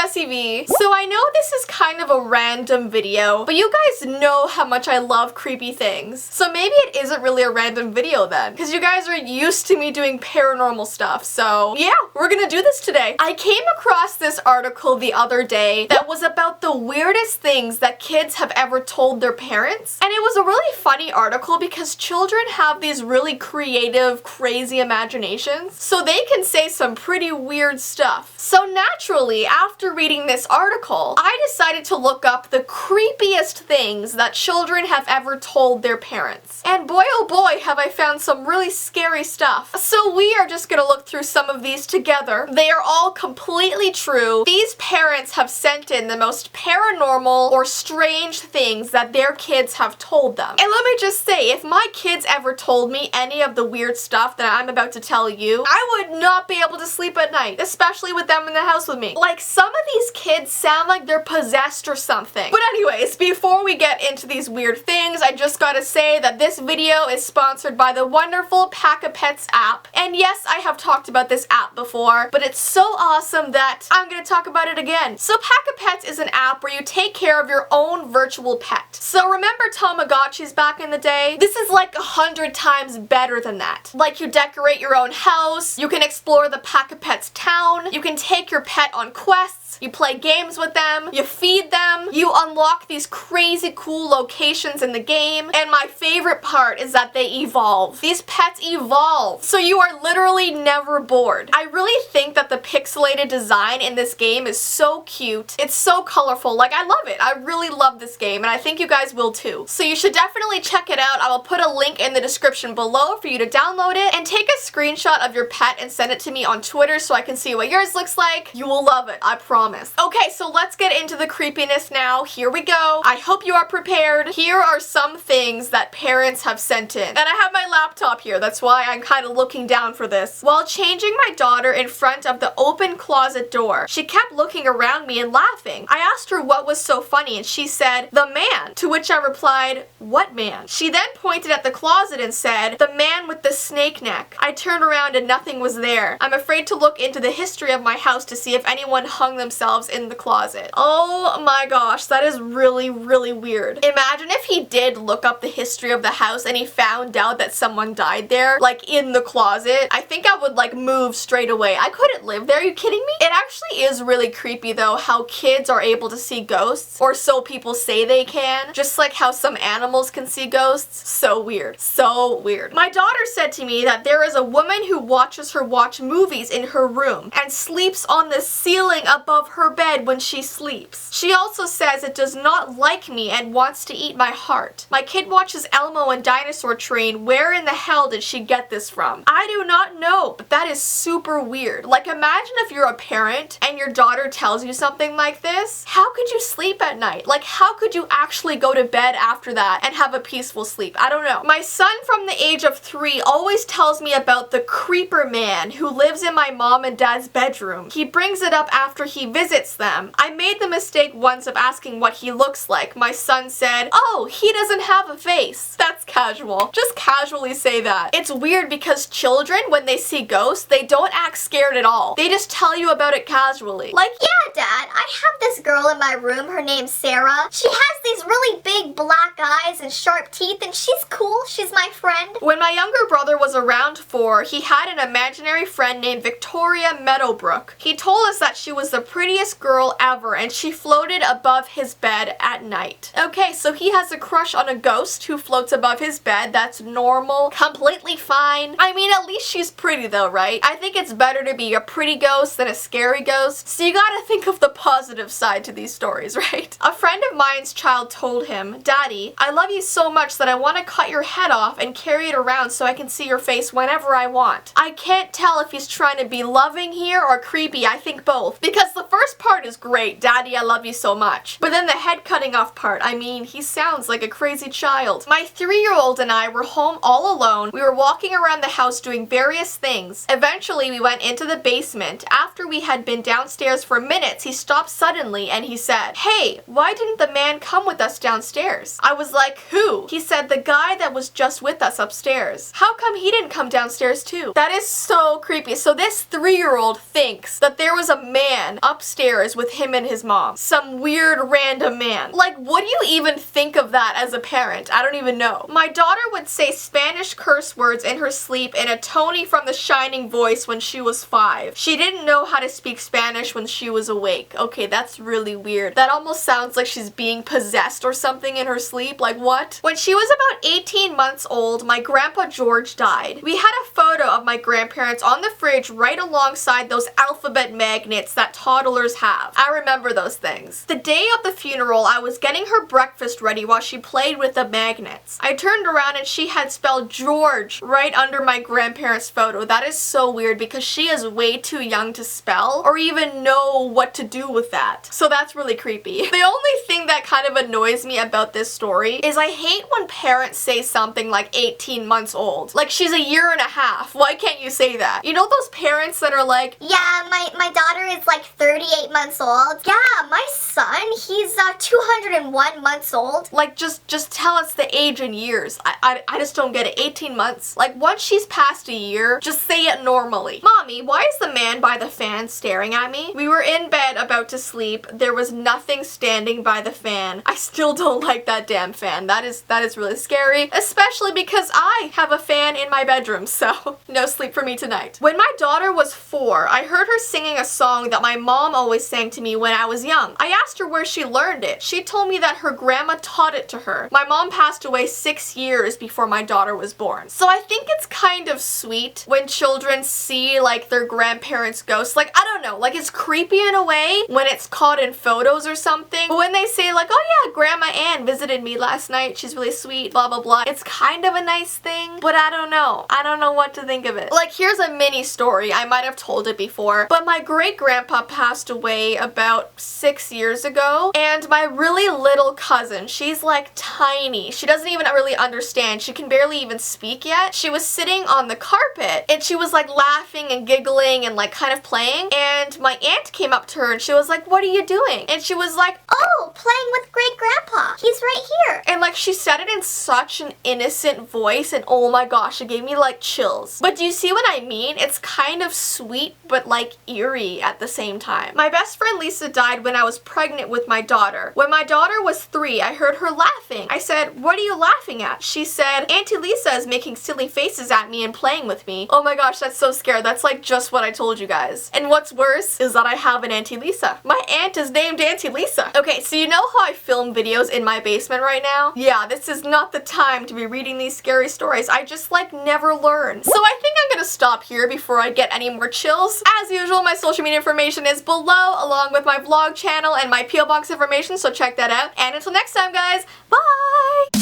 Jessie V. So I know this is kind of a random video, but you guys know how much I love creepy things. So maybe it isn't really a random video then, because you guys are used to me doing paranormal stuff. So yeah, we're gonna do this today. I came across this article the other day that was about the weirdest things that kids have ever told their parents. And it was a really funny article because children have these really creative, crazy imaginations. So they can say some pretty weird stuff. So naturally, after reading this article, I decided to look up the creepiest things that children have ever told their parents. And boy oh boy have I found some really scary stuff. So we are just gonna look through some of these together. They are all completely true. These parents have sent in the most paranormal or strange things that their kids have told them. And let me just say, if my kids ever told me any of the weird stuff that I'm about to tell you, I would not be able to sleep at night, especially with them in the house with me. Like, some of these kids sound like they're possessed or something. But anyways, before we get into these weird things, I just gotta say that this video is sponsored by the wonderful Pack-a-Pets app. And yes, I have talked about this app before, but it's so awesome that I'm gonna talk about it again. So Pack-a-Pets is an app where you take care of your own virtual pet. So remember Tamagotchis back in the day? This is like 100 times better than that. Like, you decorate your own house, you can explore the Pack-a-Pets town, you can take your pet on quests, you play games with them, you feed them, you unlock these crazy cool locations in the game, and my favorite part is that they evolve. These pets evolve, so you are literally never bored. I really think that the pixelated design in this game is so cute. It's so colorful. Like, I love it. I really love this game, and I think you guys will too. So you should definitely check it out. I will put a link in the description below for you to download it, and take a screenshot of your pet and send it to me on Twitter so I can see what yours looks like. You will love it, I promise. Okay, so let's get into the creepiness now. Here we go. I hope you are prepared. Here are some things that parents have sent in. And I have my laptop here, that's why I'm kind of looking down for this. While changing my daughter in front of the open closet door, she kept looking around me and laughing. I asked her what was so funny and she said, "The man," to which I replied, "What man?" She then pointed at the closet and said, "The man with the snake neck." I turned around and nothing was there. I'm afraid to look into the history of my house to see if anyone hung themselves in the closet. Oh my gosh, that is really, really weird. Imagine if he did look up the history of the house and he found out that someone died there, like in the closet. I think I would like move straight away. I couldn't live there, are you kidding me? It actually is really creepy though how kids are able to see ghosts, or so people say they can, just like how some animals can see ghosts. So weird. So weird. My daughter said to me that there is a woman who watches her watch movies in her room and sleeps on the ceiling above her bed when she sleeps. She also says it does not like me and wants to eat my heart. My kid watches Elmo and Dinosaur Train. Where in the hell did she get this from? I do not know, but that is super weird. Like, imagine if you're a parent and your daughter tells you something like this. How could you sleep at night? Like, how could you actually go to bed after that and have a peaceful sleep? I don't know. My son from the age of 3 always tells me about the creeper man who lives in my mom and dad's bedroom. He brings it up after he visits them. I made the mistake once of asking what he looks like. My son said, "Oh, he doesn't have a face." That's casual. Just casually say that. It's weird because children, when they see ghosts, they don't act scared at all. They just tell you about it casually. Like, "Yeah, Dad, I have this girl in my room. Her name's Sarah. She has these really big black eyes and sharp teeth, and she's cool. She's my friend." When my younger brother was around 4, he had an imaginary friend named Victoria Meadowbrook. He told us that she was the prettiest girl ever and she floated above his bed at night. Okay, so he has a crush on a ghost who floats above his bed. That's normal, completely fine. I mean, at least she's pretty though, right? I think it's better to be a pretty ghost than a scary ghost, so you gotta think of the positive side to these stories, right? A friend of mine's child told him, "Daddy, I love you so much that I want to cut your head off and carry it around so I can see your face whenever I want." I can't tell if he's trying to be loving here or creepy. I think both. Because the first part is great, "Daddy, I love you so much." But then the head cutting off part, I mean, he sounds like a crazy child. My 3-year-old and I were home all alone. We were walking around the house doing various things. Eventually, we went into the basement. After we had been downstairs for minutes, he stopped suddenly and he said, "Hey, why didn't the man come with us downstairs?" I was like, "Who?" He said, "The guy that was just with us upstairs." How come he didn't come downstairs too? That is so creepy. So this 3-year-old thinks that there was a man upstairs with him and his mom. Some weird random man. Like, what do you even think of that as a parent? I don't even know. My daughter would say Spanish curse words in her sleep in a Tony from The Shining voice when she was 5. She didn't know how to speak Spanish when she was awake. Okay, that's really weird. That almost sounds like she's being possessed or something in her sleep. Like, what? When she was about 18 months old, my grandpa George died. We had a photo of my grandparents on the fridge right alongside those alphabet magnets that toddlers have. I remember those things. The day of the funeral, I was getting her breakfast ready while she played with the magnets. I turned around and she had spelled George right under my grandparents' photo. That is so weird because she is way too young to spell or even know what to do with that. So that's really creepy. The only thing that kind of annoys me about this story is I hate when parents say something like 18 months old. Like, she's a year and a half. Why can't you say that? You know those parents that are like, yeah, my daughter is like 38 months old. Yeah, my son, he's 201 months old. like, just tell us the age in years. I just don't get it. 18 months? Like, once she's past a year, just say it normally. Mommy, why is the man by the fan staring at me? We were in bed about to sleep. There was nothing standing by the fan. I still don't like that damn fan. That is really scary, especially because I have a fan in my bedroom, so no sleep for me tonight. When my daughter was 4, I heard her singing a song that my mom always sang to me when I was young. I asked her where she learned it. She told me that her grandma taught it to her. My mom passed away 6 years before my daughter was born. So I think it's kind of sweet when children see like their grandparents' ghosts. Like, I don't know, like it's creepy in a way when it's caught in photos or something. But when they say like, oh yeah, Grandma Ann visited me last night, she's really sweet, blah blah blah, it's kind of a nice thing, but I don't know. I don't know what to think of it. Like, here's a mini story. I might have told it before, but my great-grandpa passed away about 6 years ago, and my really little cousin, she's like tiny. She doesn't even really understand. She can barely even speak yet. She was sitting on the carpet, and she was like laughing and giggling and like kind of playing, and my aunt came up to her and she was like, what are you doing? And she was like, oh, playing with great-grandpa. He's right here. and like she said it in such an innocent voice, and oh my gosh, it gave me like chills. But do you see what I mean? It's kind of sweet but like eerie at the same time. My best friend Lisa died when I was pregnant with my daughter. When my daughter was 3, I heard her laughing. I said, what are you laughing at? She said, Auntie Lisa is making silly faces at me and playing with me. Oh my gosh, that's so scary. That's like just what I told you guys. And what's worse is that I have an Auntie Lisa. My aunt is named Auntie Lisa. Okay, so you know how I film videos in my basement right now? Yeah, this is not the time to be reading these scary stories. I just like never learn. So I think I'm gonna stop here before I get any more chills. As usual, my social media information is below, along with my vlog channel and my P.O. Box information, so check that out. And until next time, guys, bye!